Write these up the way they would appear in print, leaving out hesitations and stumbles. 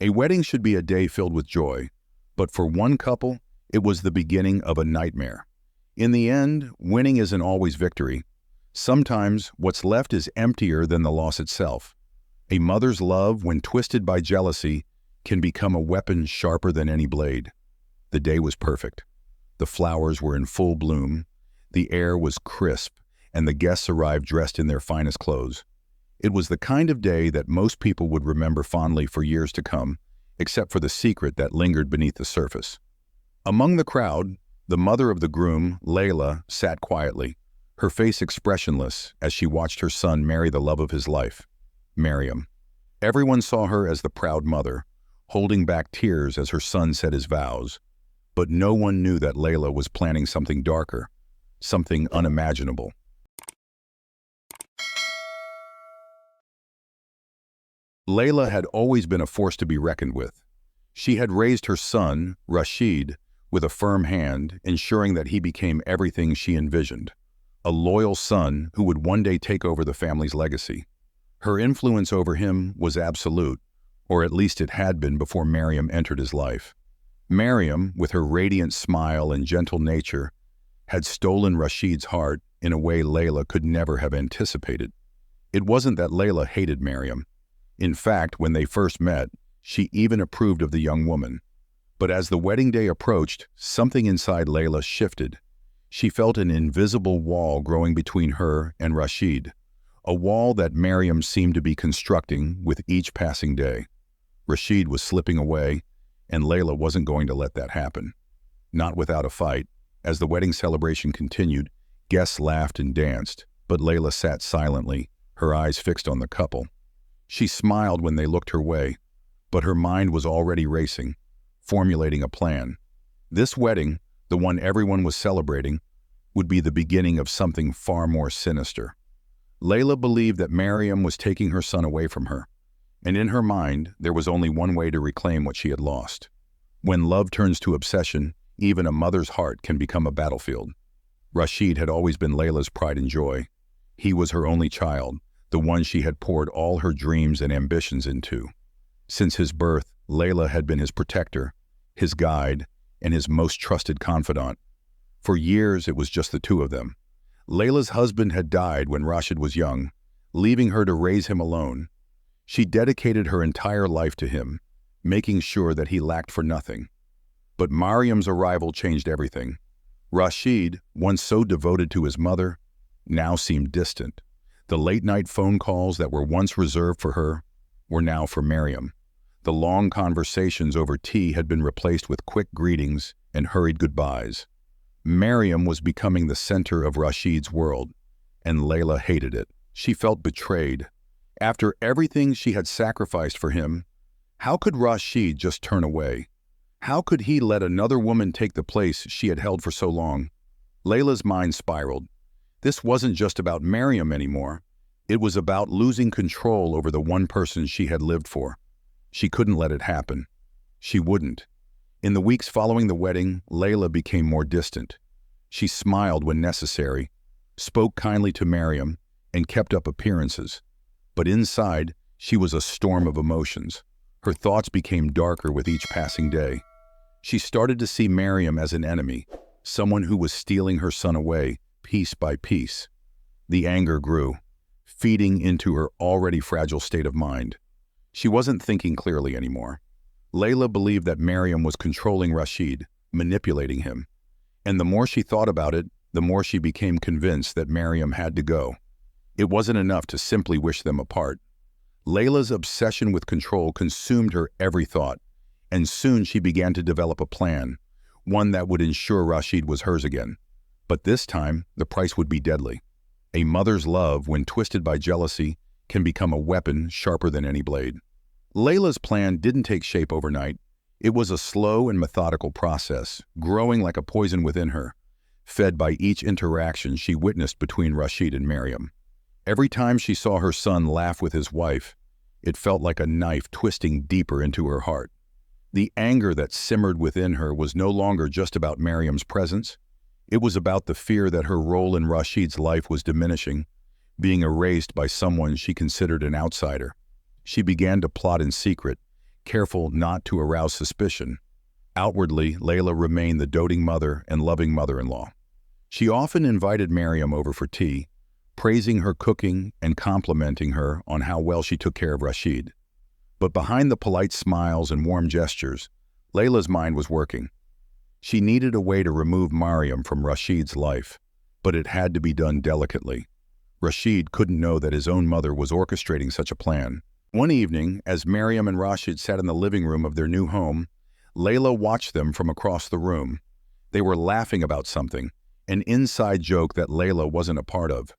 A wedding should be a day filled with joy, but for one couple, it was the beginning of a nightmare. In the end, winning isn't always victory. Sometimes what's left is emptier than the loss itself. A mother's love, when twisted by jealousy, can become a weapon sharper than any blade. The day was perfect. The flowers were in full bloom, the air was crisp, and the guests arrived dressed in their finest clothes. It was the kind of day that most people would remember fondly for years to come, except for the secret that lingered beneath the surface. Among the crowd, the mother of the groom, Layla, sat quietly, her face expressionless as she watched her son marry the love of his life, Miriam. Everyone saw her as the proud mother, holding back tears as her son said his vows. But no one knew that Layla was planning something darker, something unimaginable. Layla had always been a force to be reckoned with. She had raised her son, Rashid, with a firm hand, ensuring that he became everything she envisioned, a loyal son who would one day take over the family's legacy. Her influence over him was absolute, or at least it had been before Miriam entered his life. Miriam, with her radiant smile and gentle nature, had stolen Rashid's heart in a way Layla could never have anticipated. It wasn't that Layla hated Miriam. In fact, when they first met, she even approved of the young woman. But as the wedding day approached, something inside Layla shifted. She felt an invisible wall growing between her and Rashid, a wall that Miriam seemed to be constructing with each passing day. Rashid was slipping away, and Layla wasn't going to let that happen. Not without a fight. As the wedding celebration continued, guests laughed and danced, but Layla sat silently, her eyes fixed on the couple. She smiled when they looked her way, but her mind was already racing, formulating a plan. This wedding, the one everyone was celebrating, would be the beginning of something far more sinister. Layla believed that Miriam was taking her son away from her, and in her mind, there was only one way to reclaim what she had lost. When love turns to obsession, even a mother's heart can become a battlefield. Rashid had always been Layla's pride and joy. He was her only child, the one she had poured all her dreams and ambitions into. Since his birth, Layla had been his protector, his guide, and his most trusted confidant. For years, it was just the two of them. Layla's husband had died when Rashid was young, leaving her to raise him alone. She dedicated her entire life to him, making sure that he lacked for nothing. But Miriam's arrival changed everything. Rashid, once so devoted to his mother, now seemed distant. The late-night phone calls that were once reserved for her were now for Miriam. The long conversations over tea had been replaced with quick greetings and hurried goodbyes. Miriam was becoming the center of Rashid's world, and Layla hated it. She felt betrayed. After everything she had sacrificed for him, how could Rashid just turn away? How could he let another woman take the place she had held for so long? Layla's mind spiraled. This wasn't just about Miriam anymore. It was about losing control over the one person she had lived for. She couldn't let it happen. She wouldn't. In the weeks following the wedding, Layla became more distant. She smiled when necessary, spoke kindly to Miriam, and kept up appearances. But inside, she was a storm of emotions. Her thoughts became darker with each passing day. She started to see Miriam as an enemy, someone who was stealing her son away, piece by piece. The anger grew, feeding into her already fragile state of mind. She wasn't thinking clearly anymore. Layla believed that Miriam was controlling Rashid, manipulating him. And the more she thought about it, the more she became convinced that Miriam had to go. It wasn't enough to simply wish them apart. Layla's obsession with control consumed her every thought, and soon she began to develop a plan, one that would ensure Rashid was hers again. But this time, the price would be deadly. A mother's love, when twisted by jealousy, can become a weapon sharper than any blade. Layla's plan didn't take shape overnight. It was a slow and methodical process, growing like a poison within her, fed by each interaction she witnessed between Rashid and Miriam. Every time she saw her son laugh with his wife, it felt like a knife twisting deeper into her heart. The anger that simmered within her was no longer just about Miriam's presence. It was about the fear that her role in Rashid's life was diminishing, being erased by someone she considered an outsider. She began to plot in secret, careful not to arouse suspicion. Outwardly, Layla remained the doting mother and loving mother-in-law. She often invited Miriam over for tea, praising her cooking and complimenting her on how well she took care of Rashid. But behind the polite smiles and warm gestures, Layla's mind was working. She needed a way to remove Miriam from Rashid's life, but it had to be done delicately. Rashid couldn't know that his own mother was orchestrating such a plan. One evening, as Miriam and Rashid sat in the living room of their new home, Layla watched them from across the room. They were laughing about something, an inside joke that Layla wasn't a part of.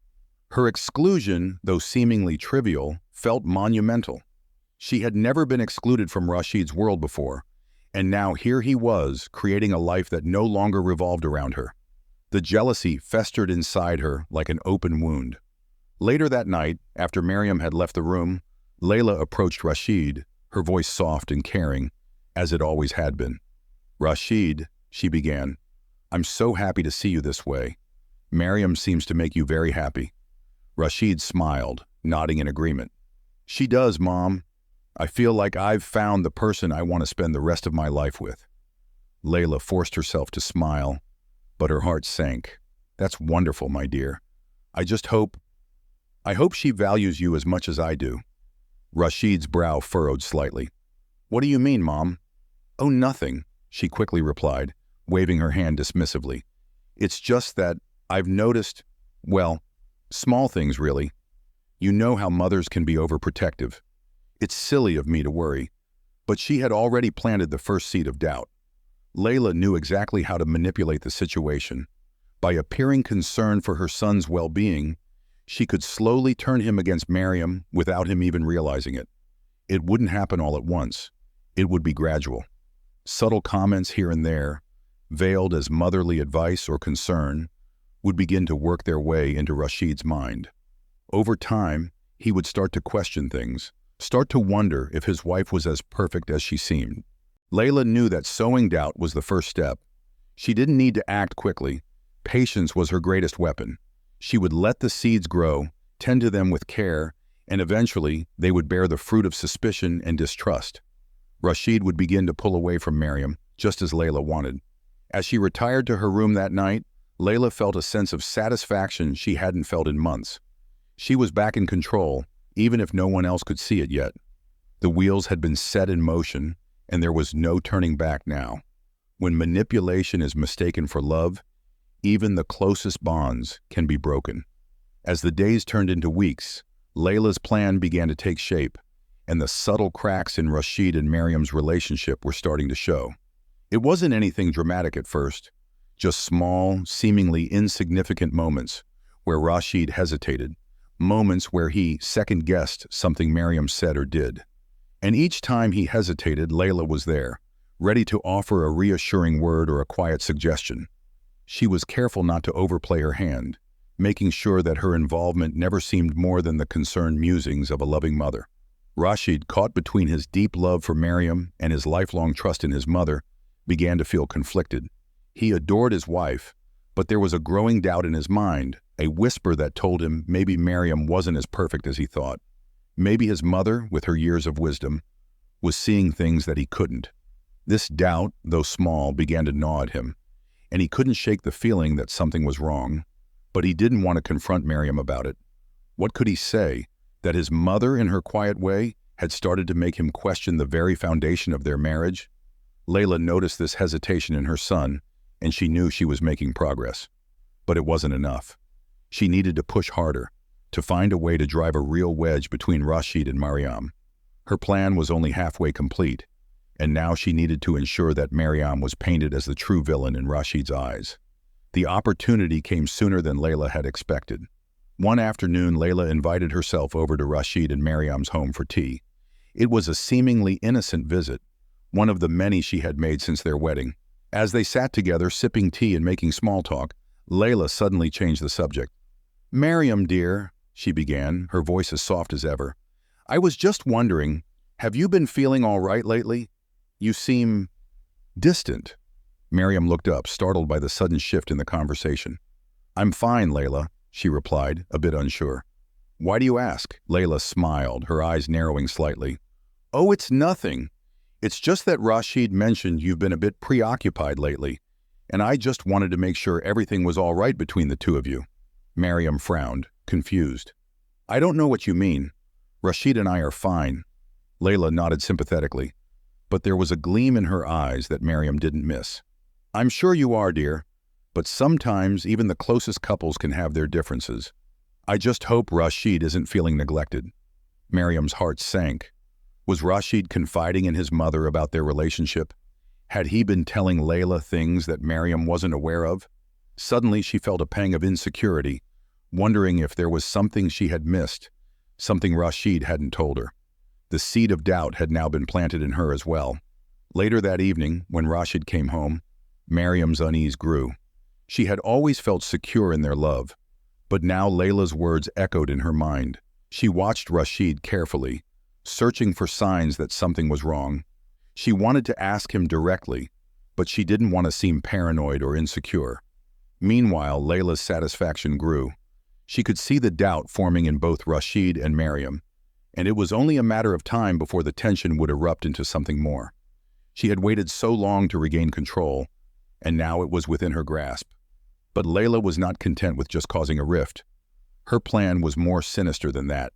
Her exclusion, though seemingly trivial, felt monumental. She had never been excluded from Rashid's world before, and now here he was, creating a life that no longer revolved around her. The jealousy festered inside her like an open wound. Later that night, after Miriam had left the room, Layla approached Rashid, her voice soft and caring, as it always had been. "Rashid," she began, "I'm so happy to see you this way. Miriam seems to make you very happy." Rashid smiled, nodding in agreement. "She does, Mom. I feel like I've found the person I want to spend the rest of my life with." Layla forced herself to smile, but her heart sank. "That's wonderful, my dear. I hope she values you as much as I do." Rashid's brow furrowed slightly. "What do you mean, Mom?" "Oh, nothing," she quickly replied, waving her hand dismissively. "It's just that I've noticed, well, small things really. You know how mothers can be overprotective. It's silly of me to worry." But she had already planted the first seed of doubt. Layla knew exactly how to manipulate the situation. By appearing concerned for her son's well-being, she could slowly turn him against Miriam without him even realizing it. It wouldn't happen all at once. It would be gradual. Subtle comments here and there, veiled as motherly advice or concern, would begin to work their way into Rashid's mind. Over time, he would start to question things, start to wonder if his wife was as perfect as she seemed. Layla knew that sowing doubt was the first step. She didn't need to act quickly. Patience was her greatest weapon. She would let the seeds grow, tend to them with care, and eventually they would bear the fruit of suspicion and distrust. Rashid would begin to pull away from Miriam, just as Layla wanted. As she retired to her room that night, Layla felt a sense of satisfaction she hadn't felt in months. She was back in control, even if no one else could see it yet. The wheels had been set in motion, and there was no turning back now. When manipulation is mistaken for love, even the closest bonds can be broken. As the days turned into weeks, Layla's plan began to take shape, and the subtle cracks in Rashid and Miriam's relationship were starting to show. It wasn't anything dramatic at first, just small, seemingly insignificant moments where Rashid hesitated, moments where he second-guessed something Miriam said or did. And each time he hesitated, Layla was there, ready to offer a reassuring word or a quiet suggestion. She was careful not to overplay her hand, making sure that her involvement never seemed more than the concerned musings of a loving mother. Rashid, caught between his deep love for Miriam and his lifelong trust in his mother, began to feel conflicted. He adored his wife, but there was a growing doubt in his mind, a whisper that told him maybe Miriam wasn't as perfect as he thought. Maybe his mother, with her years of wisdom, was seeing things that he couldn't. This doubt, though small, began to gnaw at him, and he couldn't shake the feeling that something was wrong, but he didn't want to confront Miriam about it. What could he say? That his mother, in her quiet way, had started to make him question the very foundation of their marriage? Layla noticed this hesitation in her son, and she knew she was making progress. But it wasn't enough. She needed to push harder, to find a way to drive a real wedge between Rashid and Miriam. Her plan was only halfway complete, and now she needed to ensure that Miriam was painted as the true villain in Rashid's eyes. The opportunity came sooner than Layla had expected. One afternoon, Layla invited herself over to Rashid and Miriam's home for tea. It was a seemingly innocent visit, one of the many she had made since their wedding. As they sat together, sipping tea and making small talk, Layla suddenly changed the subject. "Miriam, dear," she began, her voice as soft as ever, "I was just wondering, have you been feeling all right lately? You seem distant." Miriam looked up, startled by the sudden shift in the conversation. "I'm fine, Layla," she replied, a bit unsure. "Why do you ask?" Layla smiled, her eyes narrowing slightly. "Oh, it's nothing. It's just that Rashid mentioned you've been a bit preoccupied lately, and I just wanted to make sure everything was all right between the two of you." Mariam frowned, confused. "I don't know what you mean. Rashid and I are fine." Layla nodded sympathetically, but there was a gleam in her eyes that Mariam didn't miss. "I'm sure you are, dear, but sometimes even the closest couples can have their differences. I just hope Rashid isn't feeling neglected." Mariam's heart sank. Was Rashid confiding in his mother about their relationship? Had he been telling Layla things that Mariam wasn't aware of? Suddenly she felt a pang of insecurity, wondering if there was something she had missed, something Rashid hadn't told her. The seed of doubt had now been planted in her as well. Later that evening, when Rashid came home, Mariam's unease grew. She had always felt secure in their love, but now Layla's words echoed in her mind. She watched Rashid carefully, searching for signs that something was wrong. She wanted to ask him directly, but she didn't want to seem paranoid or insecure. Meanwhile, Layla's satisfaction grew. She could see the doubt forming in both Rashid and Mariam, and it was only a matter of time before the tension would erupt into something more. She had waited so long to regain control, and now it was within her grasp. But Layla was not content with just causing a rift. Her plan was more sinister than that.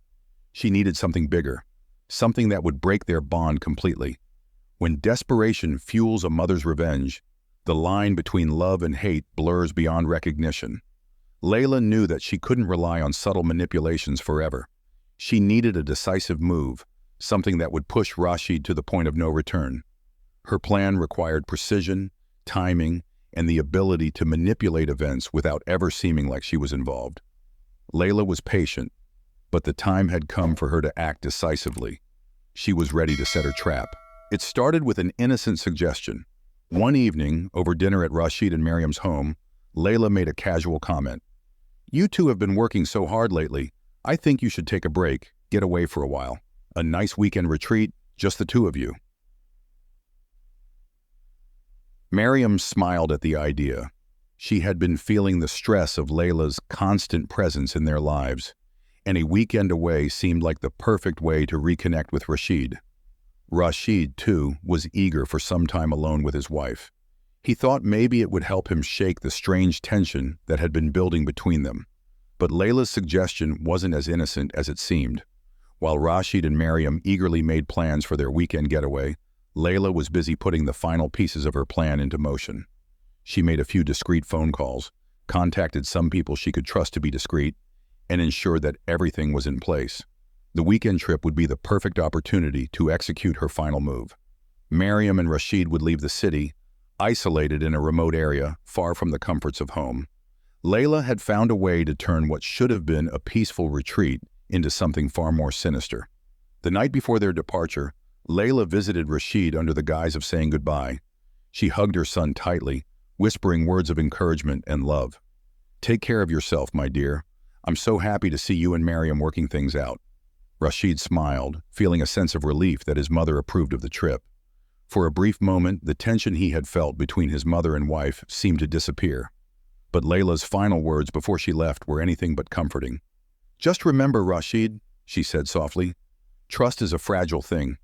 She needed something bigger, something that would break their bond completely. When desperation fuels a mother's revenge, the line between love and hate blurs beyond recognition. Layla knew that she couldn't rely on subtle manipulations forever. She needed a decisive move, something that would push Rashid to the point of no return. Her plan required precision, timing, and the ability to manipulate events without ever seeming like she was involved. Layla was patient, but the time had come for her to act decisively. She was ready to set her trap. It started with an innocent suggestion. One evening, over dinner at Rashid and Mariam's home, Layla made a casual comment. "You two have been working so hard lately. I think you should take a break, get away for a while. A nice weekend retreat, just the two of you." Mariam smiled at the idea. She had been feeling the stress of Layla's constant presence in their lives, and a weekend away seemed like the perfect way to reconnect with Rashid. Rashid, too, was eager for some time alone with his wife. He thought maybe it would help him shake the strange tension that had been building between them. But Layla's suggestion wasn't as innocent as it seemed. While Rashid and Mariam eagerly made plans for their weekend getaway, Layla was busy putting the final pieces of her plan into motion. She made a few discreet phone calls, contacted some people she could trust to be discreet, and ensured that everything was in place. The weekend trip would be the perfect opportunity to execute her final move. Mariam and Rashid would leave the city, isolated in a remote area, far from the comforts of home. Layla had found a way to turn what should have been a peaceful retreat into something far more sinister. The night before their departure, Layla visited Rashid under the guise of saying goodbye. She hugged her son tightly, whispering words of encouragement and love. "Take care of yourself, my dear. I'm so happy to see you and Mariam working things out." Rashid smiled, feeling a sense of relief that his mother approved of the trip. For a brief moment, the tension he had felt between his mother and wife seemed to disappear. But Layla's final words before she left were anything but comforting. "Just remember, Rashid," she said softly, "trust is a fragile thing.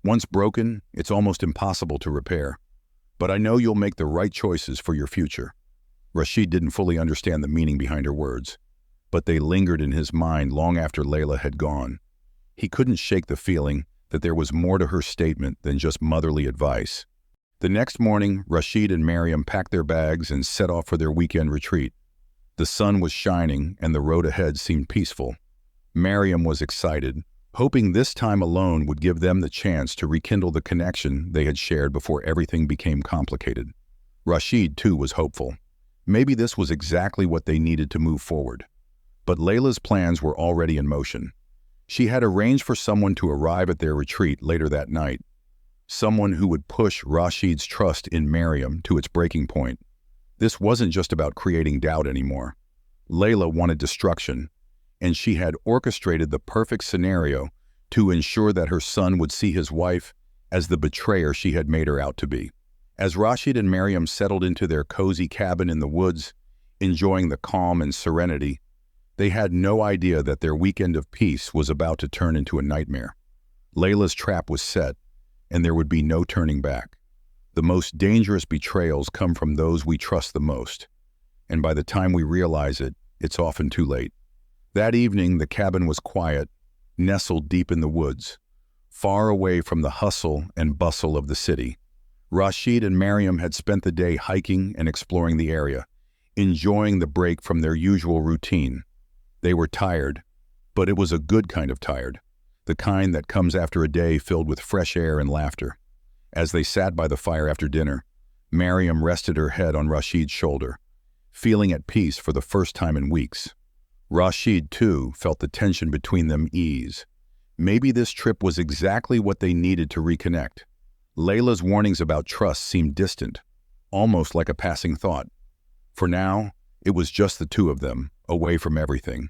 Once broken, it's almost impossible to repair. But I know you'll make the right choices for your future." Rashid didn't fully understand the meaning behind her words, but they lingered in his mind long after Layla had gone. He couldn't shake the feeling that there was more to her statement than just motherly advice. The next morning, Rashid and Mariam packed their bags and set off for their weekend retreat. The sun was shining and the road ahead seemed peaceful. Mariam was excited, hoping this time alone would give them the chance to rekindle the connection they had shared before everything became complicated. Rashid, too, was hopeful. Maybe this was exactly what they needed to move forward. But Layla's plans were already in motion. She had arranged for someone to arrive at their retreat later that night, someone who would push Rashid's trust in Mariam to its breaking point. This wasn't just about creating doubt anymore. Layla wanted destruction, and she had orchestrated the perfect scenario to ensure that her son would see his wife as the betrayer she had made her out to be. As Rashid and Mariam settled into their cozy cabin in the woods, enjoying the calm and serenity, they had no idea that their weekend of peace was about to turn into a nightmare. Layla's trap was set, and there would be no turning back. The most dangerous betrayals come from those we trust the most, and by the time we realize it, it's often too late. That evening, the cabin was quiet, nestled deep in the woods, far away from the hustle and bustle of the city. Rashid and Mariam had spent the day hiking and exploring the area, enjoying the break from their usual routine. They were tired, but it was a good kind of tired, the kind that comes after a day filled with fresh air and laughter. As they sat by the fire after dinner, Mariam rested her head on Rashid's shoulder, feeling at peace for the first time in weeks. Rashid, too, felt the tension between them ease. Maybe this trip was exactly what they needed to reconnect. Layla's warnings about trust seemed distant, almost like a passing thought. For now, it was just the two of them, away from everything.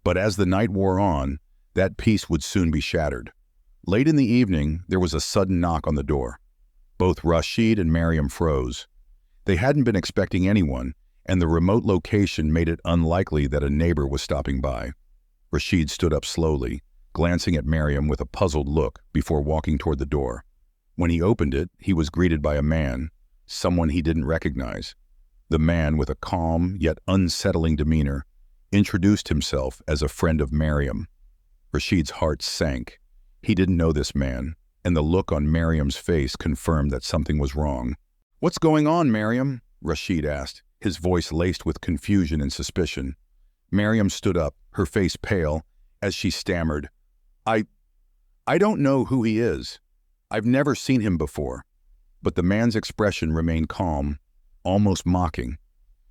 But as the night wore on, that peace would soon be shattered. Late in the evening, there was a sudden knock on the door. Both Rashid and Mariam froze. They hadn't been expecting anyone, and the remote location made it unlikely that a neighbor was stopping by. Rashid stood up slowly, glancing at Mariam with a puzzled look before walking toward the door. When he opened it, he was greeted by a man, someone he didn't recognize. The man, with a calm yet unsettling demeanor, introduced himself as a friend of Mariam. Rashid's heart sank. He didn't know this man, and the look on Mariam's face confirmed that something was wrong. "What's going on, Mariam?" Rashid asked, his voice laced with confusion and suspicion. Mariam stood up, her face pale, as she stammered, I don't know who he is. I've never seen him before." But the man's expression remained calm, almost mocking.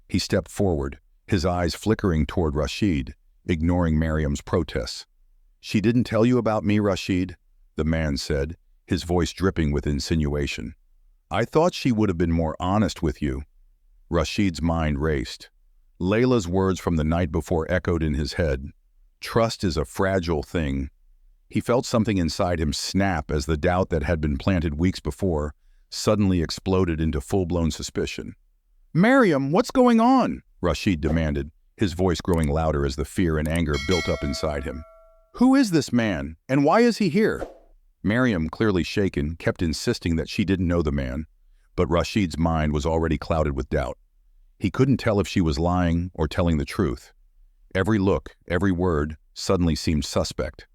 He stepped forward, his eyes flickering toward Rashid, ignoring Mariam's protests. "She didn't tell you about me, Rashid?" the man said, his voice dripping with insinuation. "I thought she would have been more honest with you." Rashid's mind raced. Layla's words from the night before echoed in his head. Trust is a fragile thing. He felt something inside him snap as the doubt that had been planted weeks before suddenly exploded into full-blown suspicion. "Mariam, what's going on?" Rashid demanded, his voice growing louder as the fear and anger built up inside him. "Who is this man, and why is he here?" Mariam, clearly shaken, kept insisting that she didn't know the man, but Rashid's mind was already clouded with doubt. He couldn't tell if she was lying or telling the truth. Every look, every word, suddenly seemed suspect.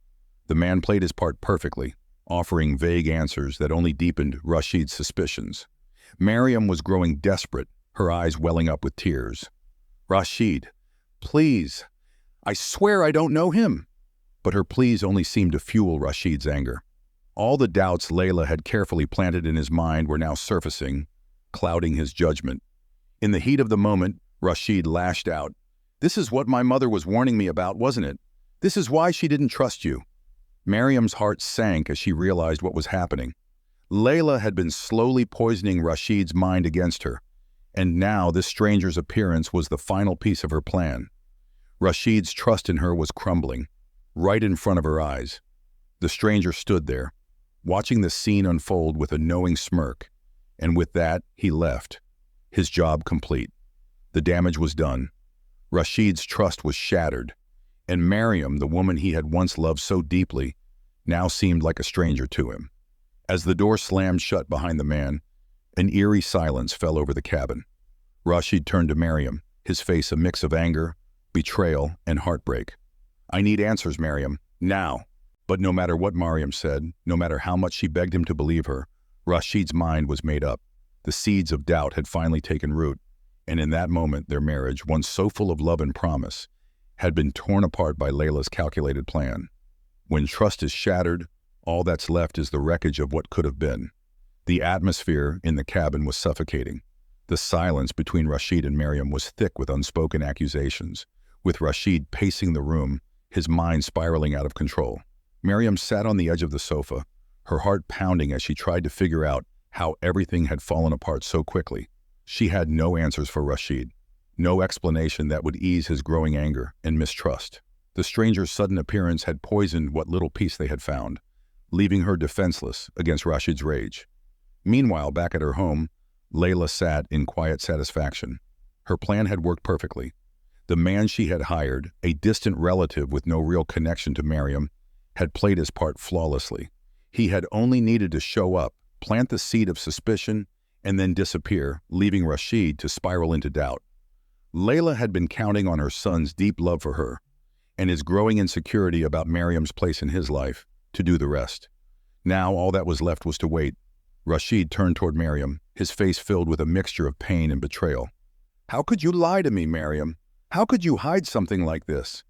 The man played his part perfectly, offering vague answers that only deepened Rashid's suspicions. Mariam was growing desperate, her eyes welling up with tears. "Rashid, please, I swear I don't know him." But her pleas only seemed to fuel Rashid's anger. All the doubts Layla had carefully planted in his mind were now surfacing, clouding his judgment. In the heat of the moment, Rashid lashed out. "This is what my mother was warning me about, wasn't it? This is why she didn't trust you." Mariam's heart sank as she realized what was happening. Layla had been slowly poisoning Rashid's mind against her, and now this stranger's appearance was the final piece of her plan. Rashid's trust in her was crumbling, right in front of her eyes. The stranger stood there, watching the scene unfold with a knowing smirk, and with that, he left, his job complete. The damage was done. Rashid's trust was shattered, and Mariam, the woman he had once loved so deeply, now seemed like a stranger to him. As the door slammed shut behind the man, an eerie silence fell over the cabin. Rashid turned to Mariam, his face a mix of anger, betrayal, and heartbreak. "I need answers, Mariam, now." But no matter what Mariam said, no matter how much she begged him to believe her, Rashid's mind was made up. The seeds of doubt had finally taken root, and in that moment their marriage, once so full of love and promise, had been torn apart by Layla's calculated plan. When trust is shattered, all that's left is the wreckage of what could have been. The atmosphere in the cabin was suffocating. The silence between Rashid and Mariam was thick with unspoken accusations, with Rashid pacing the room, his mind spiraling out of control. Mariam sat on the edge of the sofa, her heart pounding as she tried to figure out how everything had fallen apart so quickly. She had no answers for Rashid, no explanation that would ease his growing anger and mistrust. The stranger's sudden appearance had poisoned what little peace they had found, leaving her defenseless against Rashid's rage. Meanwhile, back at her home, Layla sat in quiet satisfaction. Her plan had worked perfectly. The man she had hired, a distant relative with no real connection to Mariam, had played his part flawlessly. He had only needed to show up, plant the seed of suspicion, and then disappear, leaving Rashid to spiral into doubt. Layla had been counting on her son's deep love for her, and his growing insecurity about Miriam's place in his life, to do the rest. Now all that was left was to wait. Rashid turned toward Miriam, his face filled with a mixture of pain and betrayal. "How could you lie to me, Miriam? How could you hide something like this?"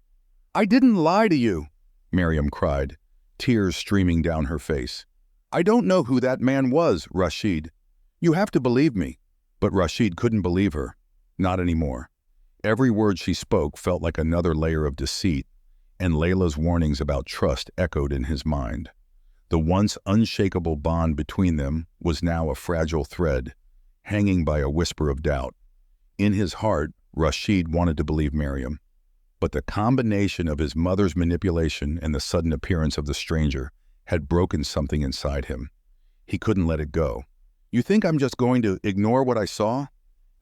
"I didn't lie to you," Miriam cried, tears streaming down her face. "I don't know who that man was, Rashid. You have to believe me." But Rashid couldn't believe her. Not anymore. Every word she spoke felt like another layer of deceit, and Layla's warnings about trust echoed in his mind. The once unshakable bond between them was now a fragile thread, hanging by a whisper of doubt. In his heart, Rashid wanted to believe Miriam, but the combination of his mother's manipulation and the sudden appearance of the stranger had broken something inside him. He couldn't let it go. "You think I'm just going to ignore what I saw?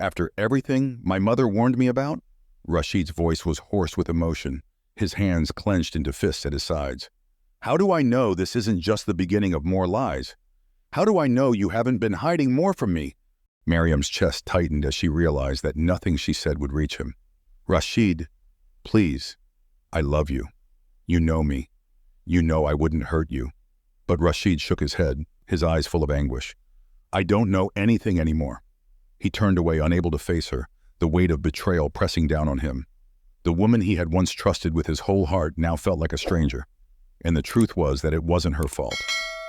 After everything my mother warned me about?" Rashid's voice was hoarse with emotion, his hands clenched into fists at his sides. "How do I know this isn't just the beginning of more lies? How do I know you haven't been hiding more from me?" Miriam's chest tightened as she realized that nothing she said would reach him. "Rashid, please, I love you. You know me. You know I wouldn't hurt you." But Rashid shook his head, his eyes full of anguish. "I don't know anything anymore." He turned away, unable to face her, the weight of betrayal pressing down on him. The woman he had once trusted with his whole heart now felt like a stranger. And the truth was that it wasn't her fault.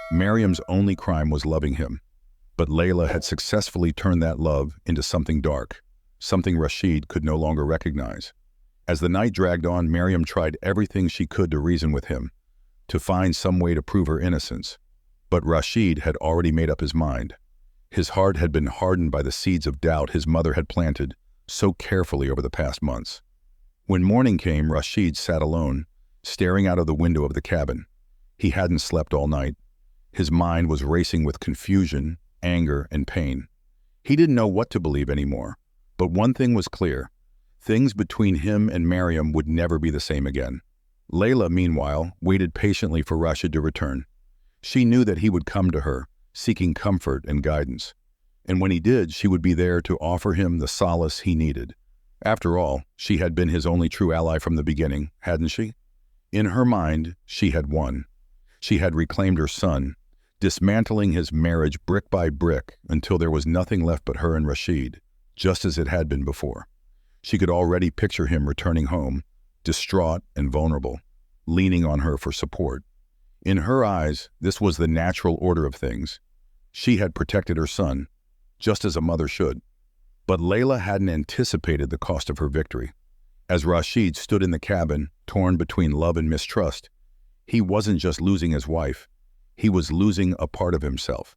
Miriam's only crime was loving him. But Layla had successfully turned that love into something dark, something Rashid could no longer recognize. As the night dragged on, Miriam tried everything she could to reason with him, to find some way to prove her innocence. But Rashid had already made up his mind. His heart had been hardened by the seeds of doubt his mother had planted so carefully over the past months. When morning came, Rashid sat alone, staring out of the window of the cabin. He hadn't slept all night. His mind was racing with confusion, anger, and pain. He didn't know what to believe anymore, but one thing was clear. Things between him and Miriam would never be the same again. Layla, meanwhile, waited patiently for Rashid to return. She knew that he would come to her, seeking comfort and guidance. And when he did, she would be there to offer him the solace he needed. After all, she had been his only true ally from the beginning, hadn't she? In her mind, she had won. She had reclaimed her son, dismantling his marriage brick by brick until there was nothing left but her and Rashid, just as it had been before. She could already picture him returning home, distraught and vulnerable, leaning on her for support. In her eyes, this was the natural order of things. She had protected her son, just as a mother should. But Layla hadn't anticipated the cost of her victory. As Rashid stood in the cabin, torn between love and mistrust, he wasn't just losing his wife, he was losing a part of himself.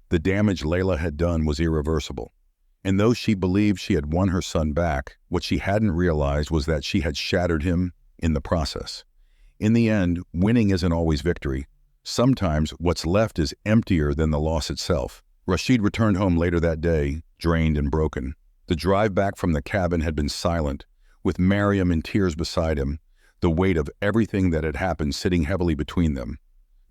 The damage Layla had done was irreversible. And though she believed she had won her son back, what she hadn't realized was that she had shattered him in the process. In the end, winning isn't always victory. Sometimes what's left is emptier than the loss itself. Rashid returned home later that day, drained and broken. The drive back from the cabin had been silent, with Miriam in tears beside him, the weight of everything that had happened sitting heavily between them.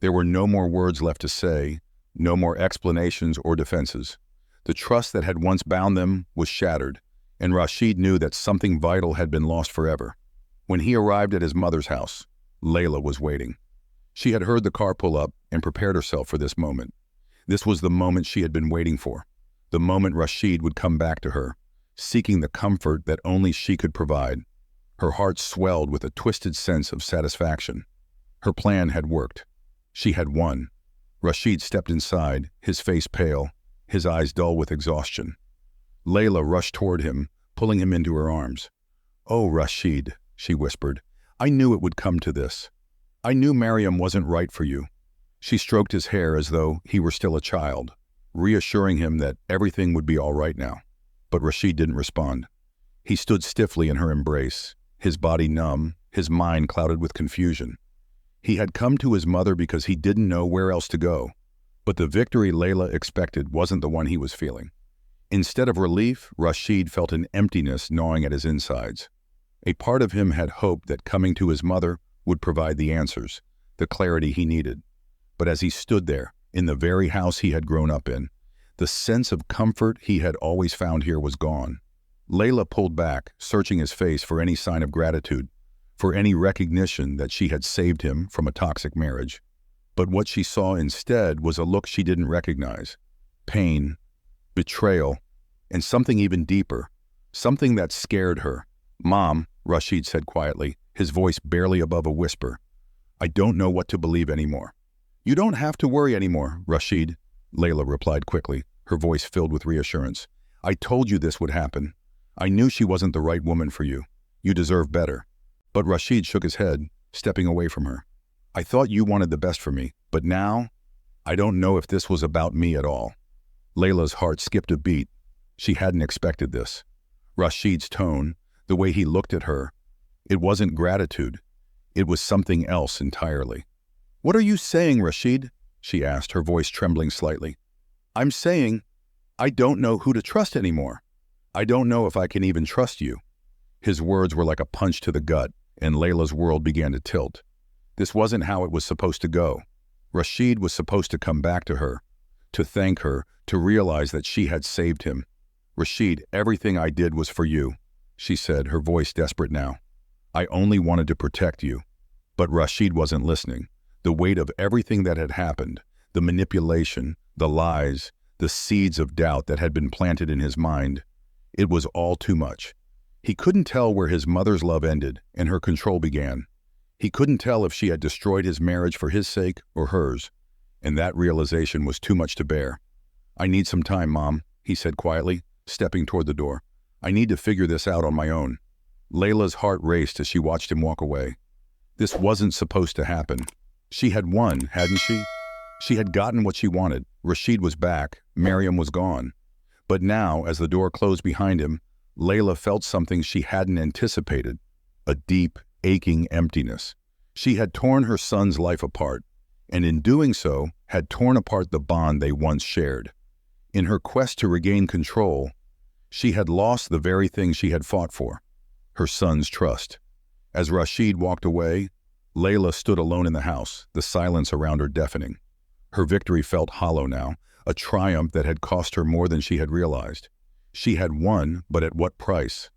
There were no more words left to say, no more explanations or defenses. The trust that had once bound them was shattered, and Rashid knew that something vital had been lost forever. When he arrived at his mother's house, Layla was waiting. She had heard the car pull up and prepared herself for this moment. This was the moment she had been waiting for, the moment Rashid would come back to her, seeking the comfort that only she could provide. Her heart swelled with a twisted sense of satisfaction. Her plan had worked. She had won. Rashid stepped inside, his face pale, his eyes dull with exhaustion. Layla rushed toward him, pulling him into her arms. "Oh, Rashid," she whispered, "I knew it would come to this. I knew Miriam wasn't right for you." She stroked his hair as though he were still a child, reassuring him that everything would be all right now. But Rashid didn't respond. He stood stiffly in her embrace, his body numb, his mind clouded with confusion. He had come to his mother because he didn't know where else to go. But the victory Layla expected wasn't the one he was feeling. Instead of relief, Rashid felt an emptiness gnawing at his insides. A part of him had hoped that coming to his mother would provide the answers, the clarity he needed. But as he stood there, in the very house he had grown up in, the sense of comfort he had always found here was gone. Layla pulled back, searching his face for any sign of gratitude, for any recognition that she had saved him from a toxic marriage. But what she saw instead was a look she didn't recognize. Pain, betrayal, and something even deeper, something that scared her. "Mom," Rashid said quietly, his voice barely above a whisper, "I don't know what to believe anymore." "You don't have to worry anymore, Rashid," Layla replied quickly, her voice filled with reassurance. "I told you this would happen. I knew she wasn't the right woman for you. You deserve better." But Rashid shook his head, stepping away from her. "I thought you wanted the best for me, but now, I don't know if this was about me at all." Layla's heart skipped a beat. She hadn't expected this. Rashid's tone, the way he looked at her, it wasn't gratitude. It was something else entirely. "What are you saying, Rashid?" she asked, her voice trembling slightly. "I'm saying, I don't know who to trust anymore. I don't know if I can even trust you." His words were like a punch to the gut, and Layla's world began to tilt. This wasn't how it was supposed to go. Rashid was supposed to come back to her, to thank her, to realize that she had saved him. "Rashid, everything I did was for you," she said, her voice desperate now. "I only wanted to protect you." But Rashid wasn't listening. The weight of everything that had happened, the manipulation, the lies, the seeds of doubt that had been planted in his mind, it was all too much. He couldn't tell where his mother's love ended and her control began. He couldn't tell if she had destroyed his marriage for his sake or hers, and that realization was too much to bear. "I need some time, Mom," he said quietly, stepping toward the door. "I need to figure this out on my own." Layla's heart raced as she watched him walk away. This wasn't supposed to happen. She had won, hadn't she? She had gotten what she wanted. Rashid was back. Miriam was gone. But now, as the door closed behind him, Layla felt something she hadn't anticipated, a deep, aching emptiness. She had torn her son's life apart, and in doing so, had torn apart the bond they once shared. In her quest to regain control, she had lost the very thing she had fought for, her son's trust. As Rashid walked away, Layla stood alone in the house, the silence around her deafening. Her victory felt hollow now, a triumph that had cost her more than she had realized. She had won, but at what price?